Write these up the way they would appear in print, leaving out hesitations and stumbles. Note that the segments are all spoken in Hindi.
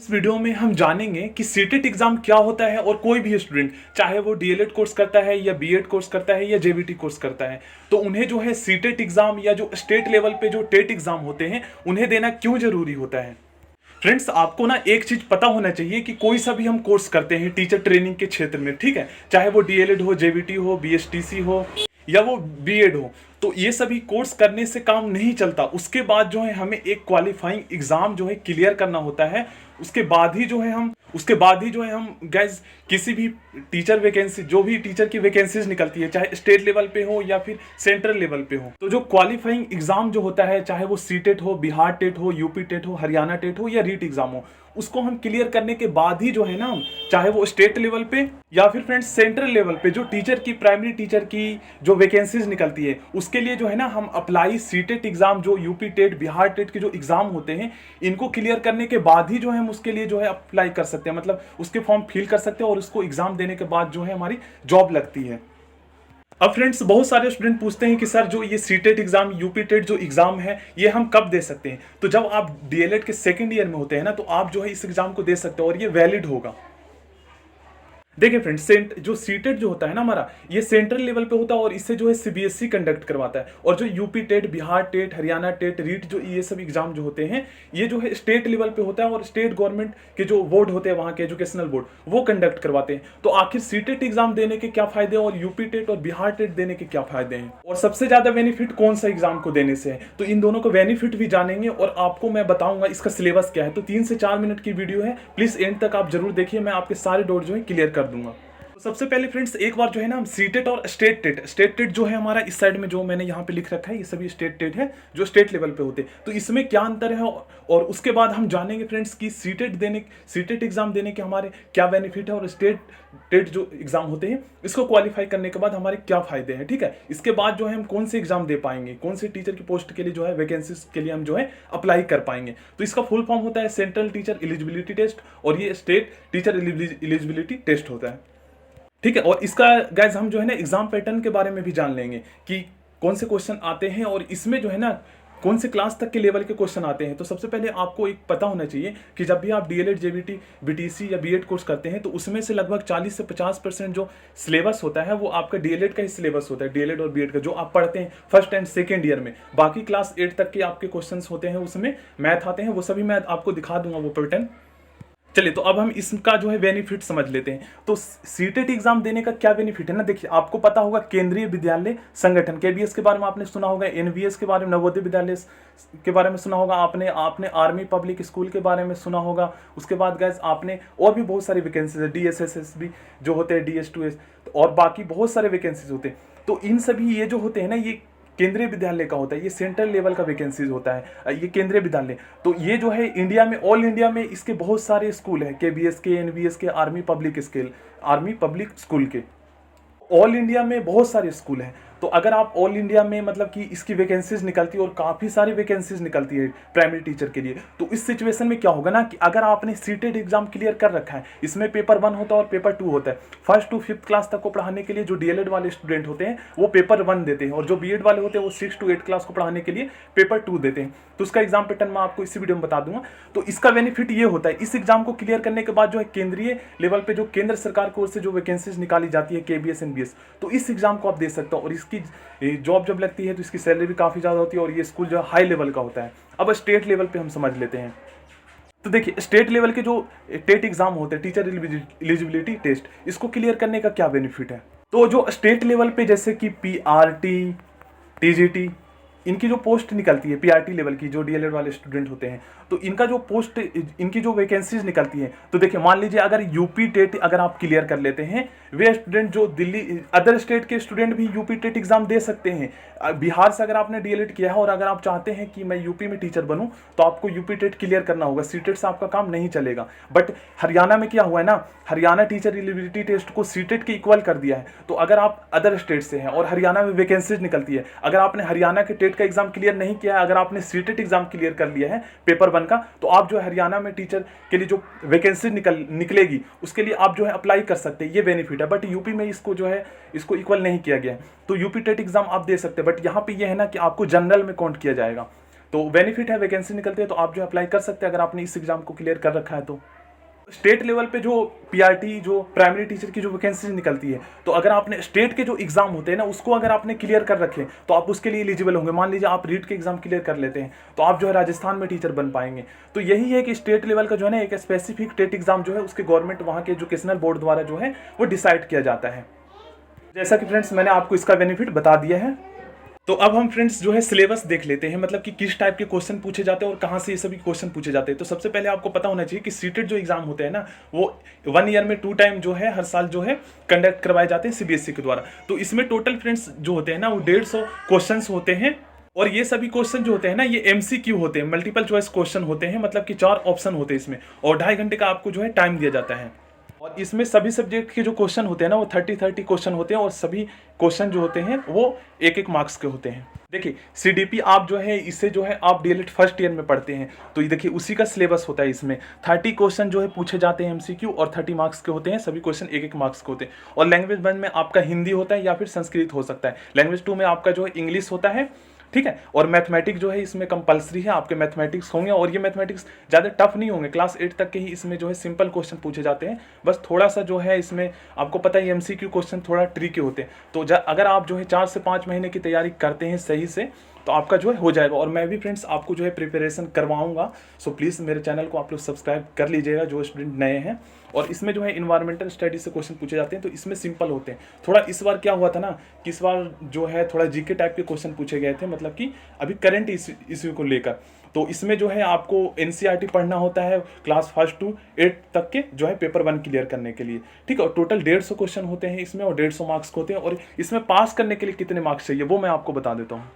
इस वीडियो में हम जानेंगे कि सीटेट एग्जाम क्या होता है और कोई भी स्टूडेंट चाहे वो डीएलएड कोर्स करता है या बीएड कोर्स करता है या जेबीटी कोर्स करता है तो उन्हें जो है सीटेट एग्जाम या जो स्टेट लेवल पे जो टेट एग्जाम होते हैं उन्हें देना क्यों जरूरी होता है। फ्रेंड्स, आपको ना एक चीज पता होना चाहिए कि कोई सा भी हम कोर्स करते हैं टीचर ट्रेनिंग के क्षेत्र में, ठीक है, चाहे वो डीएलएड हो, जेबीटी हो, बीएसटीसी हो या वो बीएड हो, तो ये सभी कोर्स करने से काम नहीं चलता। उसके बाद जो है हमें एक क्वालिफाइंग एग्जाम जो है क्लियर करना होता है। उसके बाद ही जो है हम गैस किसी भी टीचर वैकेंसी, जो भी टीचर की वैकेंसीज निकलती है, चाहे स्टेट लेवल पे हो या फिर सेंट्रल लेवल पे हो, तो जो क्वालिफाइंग एग्जाम जो होता है, चाहे वो सीटेट हो, बिहार टेट हो, यूपी टेट हो, हरियाणा टेट हो या रीट एग्जाम हो, उसको हम क्लियर करने के बाद ही जो है ना, चाहे वो स्टेट लेवल पे या फिर फ्रेंड्स सेंट्रल लेवल पे जो टीचर की, प्राइमरी टीचर की जो वैकेंसीज निकलती है, उसके लिए जो है ना हम अप्लाई सीटेट एग्जाम, जो यूपी टेट, बिहार टेट के जो एग्जाम होते हैं, इनको क्लियर करने के बाद ही जो है हम उसके लिए जो है अप्लाई कर सकते हैं, मतलब उसके फॉर्म फिल कर सकते हैं और उसको एग्जाम देने के बाद जो है हमारी जॉब लगती है। अब फ्रेंड्स, बहुत सारे स्टूडेंट पूछते हैं कि सर जो ये सीटेट एग्जाम, यूपी टेट जो एग्जाम है, ये हम कब दे सकते हैं। तो जब आप डीएलएड के सेकंड ईयर में होते हैं ना, तो आप जो है इस एग्जाम को दे सकते हो और ये वैलिड होगा। देखिए फ्रेंड्स, जो सीटेट जो होता है ना हमारा, ये सेंट्रल लेवल पे होता है और इससे जो है सीबीएसई कंडक्ट करवाता है। और जो UP TET, Bihar TET, Haryana TET, REET, जो ये सब एग्जाम जो होते हैं, ये जो है स्टेट लेवल पे होता है और स्टेट गवर्नमेंट के जो बोर्ड होते हैं, वहां के एजुकेशनल बोर्ड, वो कंडक्ट करवाते हैं। तो आखिर सीटेट एग्जाम देने के क्या फायदे और यूपी टेट और बिहार टेट देने के क्या फायदे हैं, और सबसे ज्यादा बेनिफिट कौन सा एग्जाम को देने से है, तो इन दोनों को बेनिफिट भी जानेंगे और आपको मैं बताऊंगा इसका सिलेबस क्या है। तो 3 से 4 मिनट की वीडियो है, प्लीज एंड तक आप जरूर देखिए, मैं आपके सारे डाउट जो है क्लियर कर दूंगा। सबसे पहले फ्रेंड्स, एक बार जो है ना हम सीटेट और स्टेट टेट जो है हमारा इस साइड में जो मैंने यहाँ पे लिख रखा है, ये सभी स्टेट टेट है जो स्टेट लेवल पे होते हैं, तो इसमें क्या अंतर है और उसके बाद हम जानेंगे फ्रेंड्स कि सीटेट एग्जाम देने के हमारे क्या बेनिफिट है और स्टेट टेट जो एग्जाम होते हैं इसको क्वालिफाई करने के बाद हमारे क्या फायदे हैं, ठीक है। इसके बाद जो है हम कौन से एग्जाम दे पाएंगे, कौन से टीचर की पोस्ट के लिए जो है वैकेंसीज के लिए हम जो है अप्लाई कर पाएंगे। तो इसका फुल फॉर्म होता है सेंट्रल टीचर एलिजिबिलिटी टेस्ट और ये स्टेट टीचर एलिजिबिलिटी टेस्ट होता है, ठीक है। और इसका गाइज हम जो है ना एग्जाम पैटर्न के बारे में भी जान लेंगे कि कौन से क्वेश्चन आते हैं और इसमें जो है ना कौन से क्लास तक के लेवल के क्वेश्चन आते हैं। तो सबसे पहले आपको एक पता होना चाहिए कि जब भी आप डीएलएड, जेबीटी, बीटीसी या बीएड कोर्स करते हैं, तो उसमें से लगभग 40 से 50% जो सिलेबस होता है वो आपका डीएलएड का ही सिलेबस होता है, डीएलएड और बीएड का जो आप पढ़ते हैं फर्स्ट एंड सेकेंड ईयर में। बाकी क्लास 8 तक के आपके क्वेश्चन होते हैं, उसमें मैथ आते हैं, वो सभी मैं आपको दिखा दूंगा वो पैटर्न। चलिए, तो अब हम इसका जो है बेनिफिट समझ लेते हैं। तो सीटेट एग्जाम देने का क्या बेनिफिट है ना, देखिए आपको पता होगा केंद्रीय विद्यालय संगठन, केबीएस के बारे में आपने सुना होगा, एनवीएस के बारे में, नवोदय विद्यालय के बारे में सुना होगा आपने आर्मी पब्लिक स्कूल के बारे में सुना होगा। उसके बाद गैस आपने और भी बहुत सारी वैकेंसीज है, डीएसएसएस भी जो होते हैं, डीएस2एस, और बाकी बहुत सारे वैकेंसीज होते हैं। तो इन सभी ये जो होते हैं ना, ये केंद्रीय विद्यालय का होता है, ये सेंट्रल लेवल का वैकेंसीज होता है, ये केंद्रीय विद्यालय। तो ये जो है इंडिया में, ऑल इंडिया में इसके बहुत सारे स्कूल हैं, केबीएस के, एनवीएस के, आर्मी पब्लिक स्कूल के, ऑल इंडिया में बहुत सारे स्कूल हैं। तो अगर आप ऑल इंडिया में, मतलब कि इसकी वैकेंसीज निकलती है और काफ़ी सारी वैकेंसीज निकलती है प्राइमरी टीचर के लिए, तो इस सिचुएशन में क्या होगा ना कि अगर आपने सीटेट एग्जाम क्लियर कर रखा है, इसमें पेपर 1 होता है और पेपर 2 होता है। फर्स्ट टू 5th क्लास तक को पढ़ाने के लिए जो डीएलएड वाले स्टूडेंट होते हैं वो पेपर 1 देते हैं, और जो बीएड वाले होते हैं वो 6 to 8 क्लास को पढ़ाने के लिए पेपर 2 देते हैं। तो उसका एग्जाम पैटर्न मैं आपको इसी वीडियो में बता दूंगा। तो इसका बेनिफिट ये होता है, इस एग्जाम को क्लियर करने के बाद जो है केंद्रीय लेवल पे जो केंद्र सरकार की ओर से जो वैकेंसीज निकाली जाती है, केबीएस, एनबीएस, तो इस एग्जाम को आप दे सकते हो और इसकी जॉब जब लगती है तो इसकी सैलरी भी काफ़ी ज़्यादा होती है और ये स्कूल जो हाई लेवल का होता है। अब स्टेट लेवल पे हम समझ लेते हैं। तो देखिए, स्टेट लेवल के जो टेट एग्जाम होते हैं, टीचर एलिजिबिलिटी टेस्ट, इसको क्लियर करने का क्या बेनिफिट है। तो जो स्टेट लेवल पे जैसे कि पीआरटी, टीजीटी, इनकी जो पोस्ट निकलती है, पीआरटी लेवल की जो डीएलएड वाले स्टूडेंट होते हैं, तो इनका जो पोस्ट, इनकी जो वैकेंसीज निकलती हैं, तो देखिए मान लीजिए अगर यूपी टेट अगर आप क्लियर कर लेते हैं, वे स्टूडेंट जो दिल्ली, अदर स्टेट के स्टूडेंट भी यूपी टेट एग्जाम दे सकते हैं। बिहार से अगर आपने डीएलएड किया है और अगर आप चाहते हैं कि मैं यूपी में टीचर बनूं, तो आपको यूपी टेट क्लियर करना होगा, सीटेट से आपका काम नहीं चलेगा। बट हरियाणा में क्या हुआ है ना, हरियाणा टीचर एलिजिबिलिटी टेस्ट को सीटेट के इक्वल कर दिया है। तो अगर आप अदर स्टेट से हैं और हरियाणा में वैकेंसीज निकलती है, अगर आपने हरियाणा के टेट का एग्जाम क्लियर नहीं किया है, अगर आपने सीटेट एग्जाम क्लियर कर लिया है पेपर 1 का, तो आप जो है हरियाणा में टीचर के लिए जो वैकेंसी निकलेगी उसके लिए आप जो है अप्लाई कर सकते हैं, ये बेनिफिट है। बट यूपी में इसको जो है इसको इक्वल नहीं किया गया है, तो यूपी टेट एग्जाम आप दे सकते हैं। बट यहाँ पे ये है ना कि आपको जनरल में काउंट किया जाएगा। तो बेनिफिट है, वैकेंसी निकलती है तो आप जो अप्लाई कर सकते हैं अगर आपने इस एग्जाम को क्लियर कर रखा है तो। स्टेट लेवल पे जो पीआरटी जो प्राइमरी टीचर की जो वैकेंसी निकलती है, तो अगर आपने स्टेट के जो एग्जाम होते हैं ना उसको अगर आपने क्लियर कर रखे तो आप उसके लिए एलिजिबल होंगे। मान लीजिए आप रीट के एग्जाम क्लियर कर लेते हैं तो आप जो है राजस्थान में टीचर बन पाएंगे। तो यही है कि स्टेट लेवल का जो है ना एक स्पेसिफिक टेट एग्जाम जो है उसके गवर्नमेंट वहाँ के एजुकेशनल बोर्ड द्वारा जो है वो डिसाइड किया जाता है। जैसा कि फ्रेंड्स मैंने आपको इसका बेनिफिट बता दिया है। तो अब हम फ्रेंड्स जो है सिलेबस देख लेते हैं, मतलब कि किस टाइप के क्वेश्चन पूछे जाते हैं और कहाँ से ये सभी क्वेश्चन पूछे जाते हैं। तो सबसे पहले आपको पता होना चाहिए कि सीटेट जो एग्जाम होते हैं ना वो 1 ईयर में 2 टाइम जो है हर साल जो है कंडक्ट करवाए जाते हैं सीबीएसई के द्वारा। तो इसमें टोटल फ्रेंड्स जो होते हैं ना वो 150 क्वेश्चन होते हैं, और ये सभी क्वेश्चन जो होते हैं ना ये एमसीक्यू होते हैं, मल्टीपल चॉइस क्वेश्चन होते हैं, मतलब कि 4 ऑप्शन होते हैं इसमें, और 2.5 घंटे का आपको जो है टाइम दिया जाता है। और इसमें सभी सब्जेक्ट के जो क्वेश्चन होते हैं ना वो 30 क्वेश्चन होते हैं, और सभी क्वेश्चन जो होते हैं वो 1 मार्क्स के होते हैं। देखिए सीडीपी आप जो है इसे जो है आप डीएलएड फर्स्ट ईयर में पढ़ते हैं, तो ये देखिए उसी का सिलेबस होता है। इसमें 30 क्वेश्चन जो है पूछे जाते हैं एमसीक्यू, और 30 मार्क्स के होते हैं, सभी क्वेश्चन 1 मार्क्स के होते हैं। और लैंग्वेज 1 में आपका हिंदी होता है या फिर संस्कृत हो सकता है। लैंग्वेज 2 में आपका जो है इंग्लिश होता है, ठीक है। और मैथमेटिक्स जो है इसमें कंपलसरी है, आपके मैथमेटिक्स होंगे, और ये मैथमेटिक्स ज़्यादा टफ नहीं होंगे, क्लास 8 तक के ही इसमें जो है सिंपल क्वेश्चन पूछे जाते हैं। बस थोड़ा सा जो है इसमें आपको पता है एमसीक्यू क्वेश्चन थोड़ा ट्रिकी होते हैं। तो अगर आप जो है 4 से 5 महीने की तैयारी करते हैं सही से तो आपका जो है हो जाएगा। और मैं भी फ्रेंड्स आपको जो है प्रिपरेशन करवाऊंगा, सो प्लीज़ मेरे चैनल को आप लोग सब्सक्राइब कर लीजिएगा जो स्टूडेंट नए हैं। और इसमें जो है इन्वायरमेंटल स्टडी से क्वेश्चन पूछे जाते हैं, तो इसमें सिंपल होते हैं। थोड़ा इस बार क्या हुआ था ना कि इस बार जो है थोड़ा जीके टाइप के क्वेश्चन पूछे गए थे, मतलब कि अभी करंट इश्यू को लेकर। तो इसमें जो है आपको एनसीईआरटी पढ़ना होता है क्लास 1 to 8 तक के जो है पेपर 1 क्लियर करने के लिए, ठीक है। और टोटल 150 क्वेश्चन होते हैं इसमें, और 150 मार्क्स होते हैं। और इसमें पास करने के लिए कितने मार्क्स चाहिए वो मैं आपको बता देता हूँ।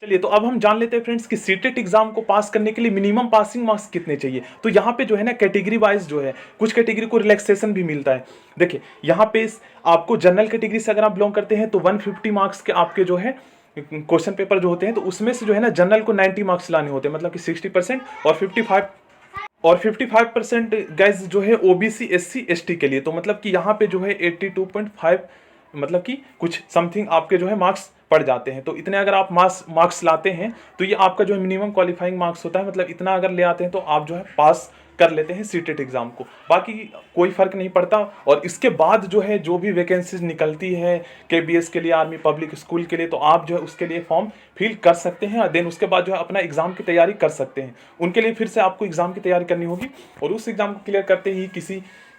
चलिए तो अब हम जान लेते हैं फ्रेंड्स कि सीटेट एग्जाम को पास करने के लिए मिनिमम पासिंग मार्क्स कितने चाहिए। तो यहाँ पे जो है ना कैटेगरी वाइज जो है कुछ कैटेगरी को रिलैक्सेशन भी मिलता है। देखिए यहाँ पे आपको जनरल कैटेगरी से अगर आप बिलोंग करते हैं तो 150 मार्क्स के आपके जो है क्वेश्चन पेपर जो होते हैं, तो उसमें से जो है ना जनरल को 90 मार्क्स लाने होते हैं, मतलब कि 60%, और 55% गाइज जो है ओबीसी एससी एसटी के लिए। तो मतलब कि यहाँ पे जो है 82.5 मतलब कि कुछ समथिंग आपके जो है मार्क्स पड़ जाते हैं। तो इतने अगर आप मार्क्स लाते हैं तो ये आपका जो है मिनिमम क्वालिफाइंग मार्क्स होता है, मतलब इतना अगर ले आते हैं तो आप जो है पास कर लेते हैं सीटेट एग्जाम को। बाकी कोई फर्क नहीं पड़ता। और इसके बाद जो है जो भी वैकेंसीज निकलती है केबीएस के लिए, आर्मी पब्लिक स्कूल के लिए, तो आप जो है उसके लिए फॉर्म फिल कर सकते हैं। देन उसके बाद जो है अपना एग्जाम की तैयारी कर सकते हैं। उनके लिए फिर से आपको एग्जाम की तैयारी करनी होगी, और उस एग्जाम को क्लियर करते ही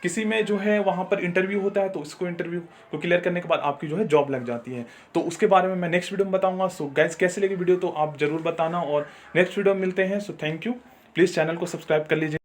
किसी में जो है वहाँ पर इंटरव्यू होता है, तो उसको इंटरव्यू को क्लियर करने के बाद आपकी जो है जॉब लग जाती है। तो उसके बारे में मैं नेक्स्ट वीडियो में बताऊंगा। सो गाइस कैसे लगी वीडियो तो आप जरूर बताना, और नेक्स्ट वीडियो में मिलते हैं। So thank you, please channel को सब्सक्राइब कर लीजिए।